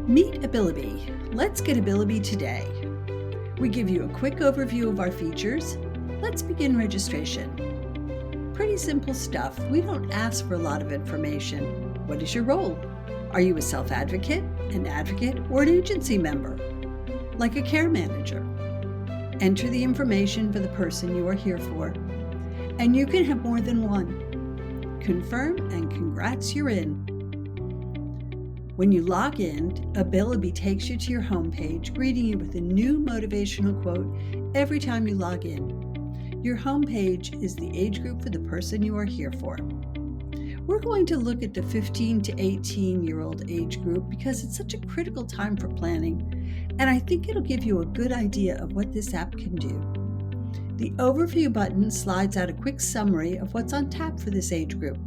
Meet Abilibee. Let's get Abilibee today. We give you a quick overview of our features. Let's begin registration. Pretty simple stuff. We don't ask for a lot of information. What is your role? Are you a self-advocate, an advocate, or an agency member? Like a care manager. Enter the information for the person you are here for. And you can have more than one. Confirm and congrats, you're in. When you log in, Abilibee takes you to your homepage, greeting you with a new motivational quote every time you log in. Your homepage is the age group for the person you are here for. We're going to look at the 15 to 18-year-old age group because it's such a critical time for planning, and I think it'll give you a good idea of what this app can do. The overview button slides out a quick summary of what's on tap for this age group.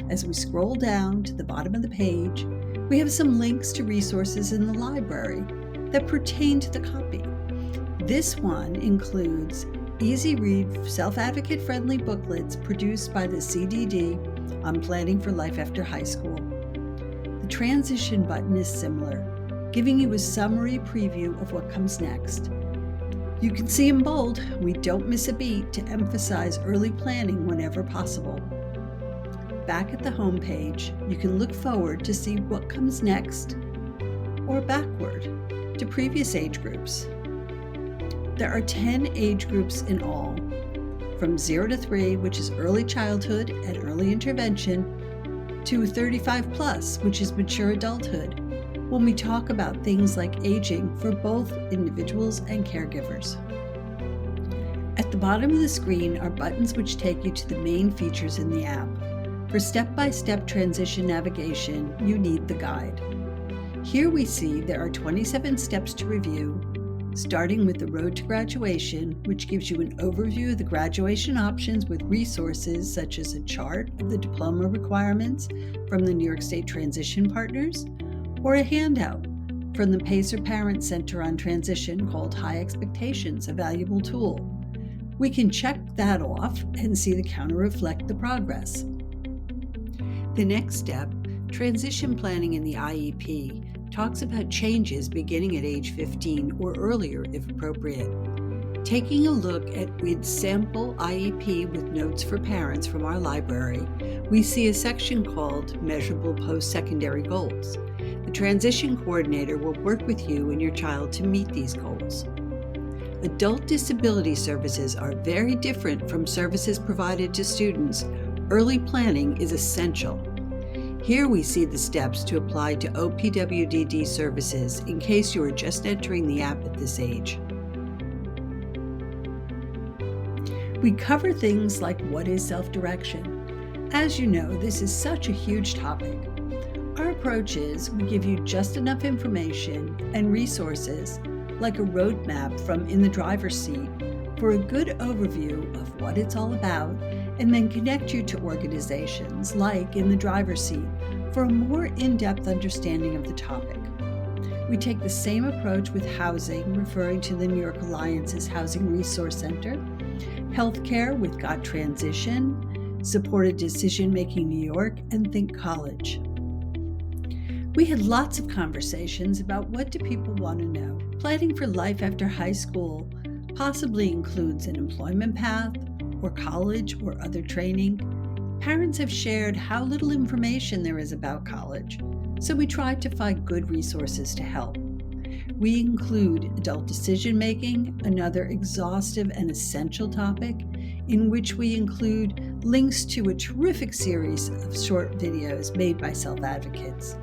As we scroll down to the bottom of the page, we have some links to resources in the library that pertain to the copy. This one includes easy-read, self-advocate friendly booklets produced by the CDD on planning for life after high school. The transition button is similar, giving you a summary preview of what comes next. You can see in bold, we don't miss a beat to emphasize early planning whenever possible. Back at the home page, you can look forward to see what comes next, or backward to previous age groups. There are 10 age groups in all, from 0 to 3, which is early childhood and early intervention, to 35 plus, which is mature adulthood, when we talk about things like aging for both individuals and caregivers. At the bottom of the screen are buttons which take you to the main features in the app. For step-by-step transition navigation, you need the guide. Here we see there are 27 steps to review, starting with the road to graduation, which gives you an overview of the graduation options with resources such as a chart of the diploma requirements from the New York State Transition Partners, or a handout from the Pacer Parent Center on Transition called High Expectations, a valuable tool. We can check that off and see the counter reflect the progress. The next step, transition planning in the IEP, talks about changes beginning at age 15 or earlier if appropriate. Taking a look at WID's sample IEP with notes for parents from our library, we see a section called Measurable Post-Secondary Goals. The transition coordinator will work with you and your child to meet these goals. Adult disability services are very different from services provided to students. Early planning is essential. Here we see the steps to apply to OPWDD services in case you are just entering the app at this age. We cover things like what is self-direction. As you know, this is such a huge topic. Our approach is we give you just enough information and resources, like a roadmap from In the Driver's Seat, for a good overview of what it's all about, and then connect you to organizations like In the Driver's Seat for a more in-depth understanding of the topic. We take the same approach with housing, referring to the New York Alliance's Housing Resource Center, healthcare with Got Transition, Supported Decision-Making New York, and Think College. We had lots of conversations about what do people want to know. Planning for life after high school possibly includes an employment path, or college, or other training. Parents have shared how little information there is about college, so we tried to find good resources to help. We include adult decision-making, another exhaustive and essential topic, in which we include links to a terrific series of short videos made by self-advocates.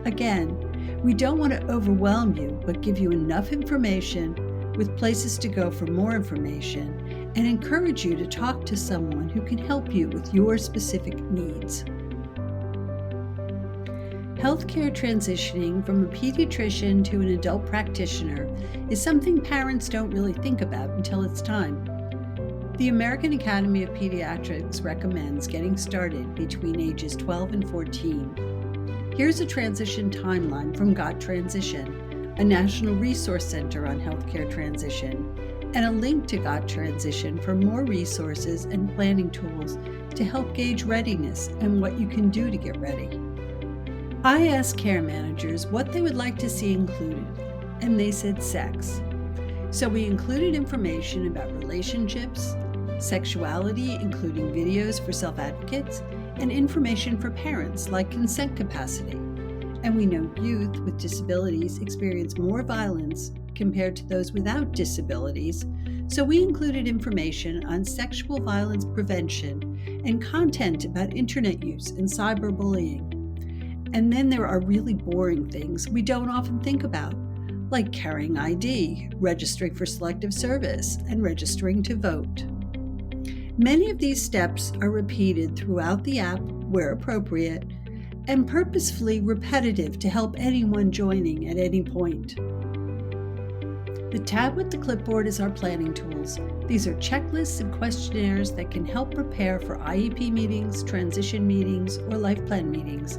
Again, we don't want to overwhelm you, but give you enough information with places to go for more information, and encourage you to talk to someone who can help you with your specific needs. Healthcare transitioning from a pediatrician to an adult practitioner is something parents don't really think about until it's time. The American Academy of Pediatrics recommends getting started between ages 12 and 14. Here's a transition timeline from Got Transition, a national resource center on healthcare transition, and a link to Got Transition for more resources and planning tools to help gauge readiness and what you can do to get ready. I asked care managers what they would like to see included, and they said sex. So we included information about relationships, sexuality, including videos for self-advocates, and information for parents like consent capacity. And we know youth with disabilities experience more violence compared to those without disabilities, so we included information on sexual violence prevention and content about internet use and cyberbullying. And then there are really boring things we don't often think about, like carrying ID, registering for selective service, and registering to vote. Many of these steps are repeated throughout the app where appropriate, and purposefully repetitive to help anyone joining at any point. The tab with the clipboard is our planning tools. These are checklists and questionnaires that can help prepare for IEP meetings, transition meetings, or life plan meetings.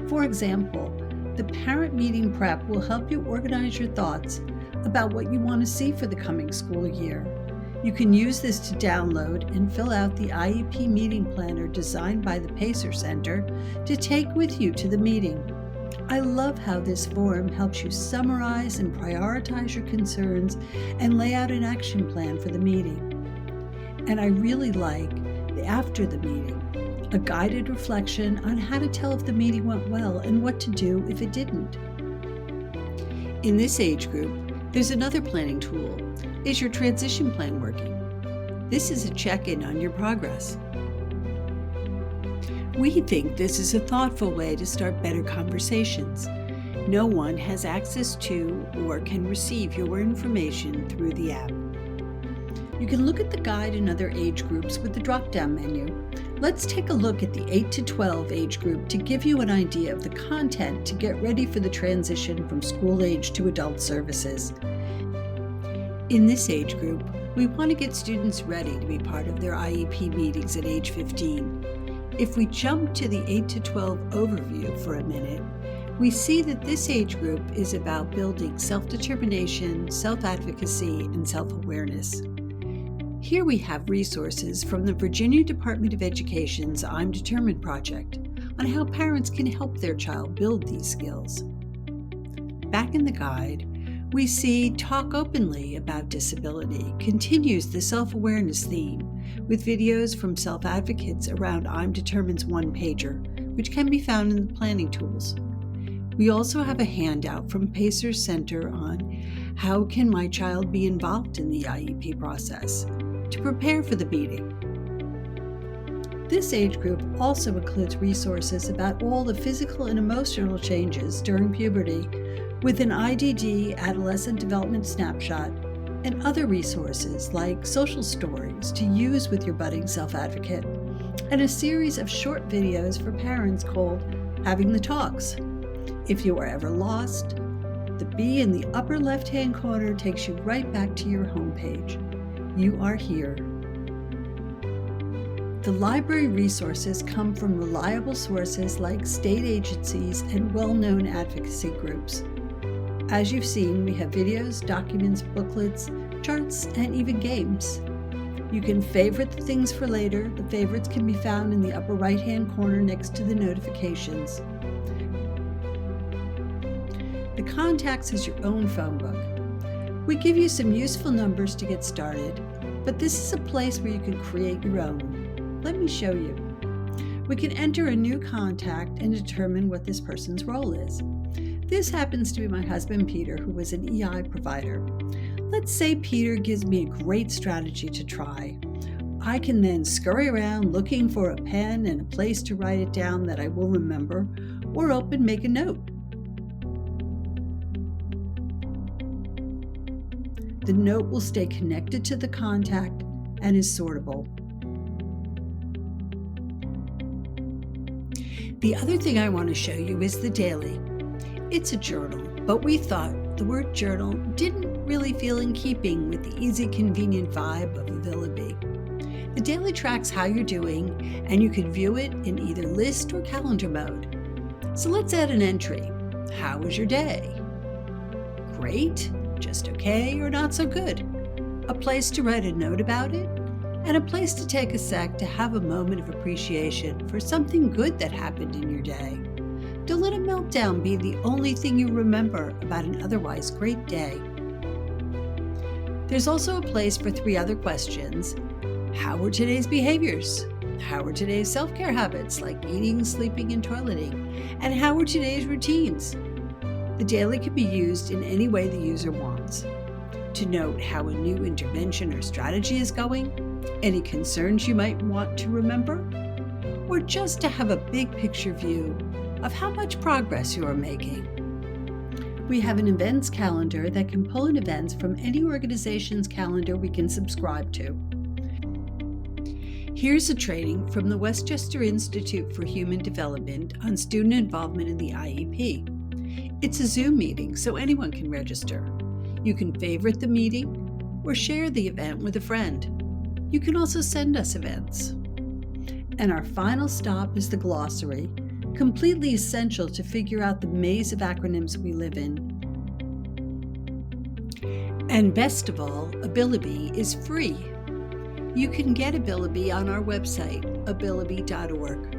For example, the parent meeting prep will help you organize your thoughts about what you want to see for the coming school year. You can use this to download and fill out the IEP meeting planner designed by the Pacer Center to take with you to the meeting. I love how this form helps you summarize and prioritize your concerns and lay out an action plan for the meeting. And I really like the after the meeting, a guided reflection on how to tell if the meeting went well and what to do if it didn't. In this age group, there's another planning tool. Is your transition plan working? This is a check-in on your progress. We think this is a thoughtful way to start better conversations. No one has access to or can receive your information through the app. You can look at the guide in other age groups with the drop-down menu. Let's take a look at the 8 to 12 age group to give you an idea of the content to get ready for the transition from school age to adult services. In this age group, we want to get students ready to be part of their IEP meetings at age 15. If we jump to the 8 to 12 overview for a minute, we see that this age group is about building self-determination, self-advocacy, and self-awareness. Here we have resources from the Virginia Department of Education's I'm Determined project on how parents can help their child build these skills. Back in the guide, we see Talk Openly About Disability continues the self-awareness theme with videos from self-advocates around I'm Determined's one-pager, which can be found in the planning tools. We also have a handout from Pacer Center on how can my child be involved in the IEP process to prepare for the meeting. This age group also includes resources about all the physical and emotional changes during puberty with an IDD Adolescent Development Snapshot and other resources like social stories to use with your budding self-advocate, and a series of short videos for parents called Having the Talks. If you are ever lost, the B in the upper left-hand corner takes you right back to your homepage. You are here. The library resources come from reliable sources like state agencies and well-known advocacy groups. As you've seen, we have videos, documents, booklets, charts, and even games. You can favorite the things for later. The favorites can be found in the upper right-hand corner next to the notifications. The Contacts is your own phone book. We give you some useful numbers to get started, but this is a place where you can create your own. Let me show you. We can enter a new contact and determine what this person's role is. This happens to be my husband, Peter, who was an EI provider. Let's say Peter gives me a great strategy to try. I can then scurry around looking for a pen and a place to write it down that I will remember, or make a note. The note will stay connected to the contact and is sortable. The other thing I want to show you is the daily. It's a journal, but we thought the word journal didn't really feel in keeping with the easy, convenient vibe of Abilibee. The daily tracks how you're doing, and you can view it in either list or calendar mode. So let's add an entry. How was your day? Great, just okay, or not so good? A place to write a note about it, and a place to take a sec to have a moment of appreciation for something good that happened in your day. Don't let a meltdown be the only thing you remember about an otherwise great day. There's also a place for 3 other questions. How were today's behaviors? How were today's self-care habits like eating, sleeping, and toileting? And how were today's routines? The daily can be used in any way the user wants. To note how a new intervention or strategy is going, any concerns you might want to remember, or just to have a big picture view of how much progress you are making. We have an events calendar that can pull in events from any organization's calendar we can subscribe to. Here's a training from the Westchester Institute for Human Development on student involvement in the IEP. It's a Zoom meeting, so anyone can register. You can favorite the meeting or share the event with a friend. You can also send us events. And our final stop is the glossary, completely essential to figure out the maze of acronyms we live in. And best of all, Abilibee is free. You can get Abilibee on our website, abilibee.org.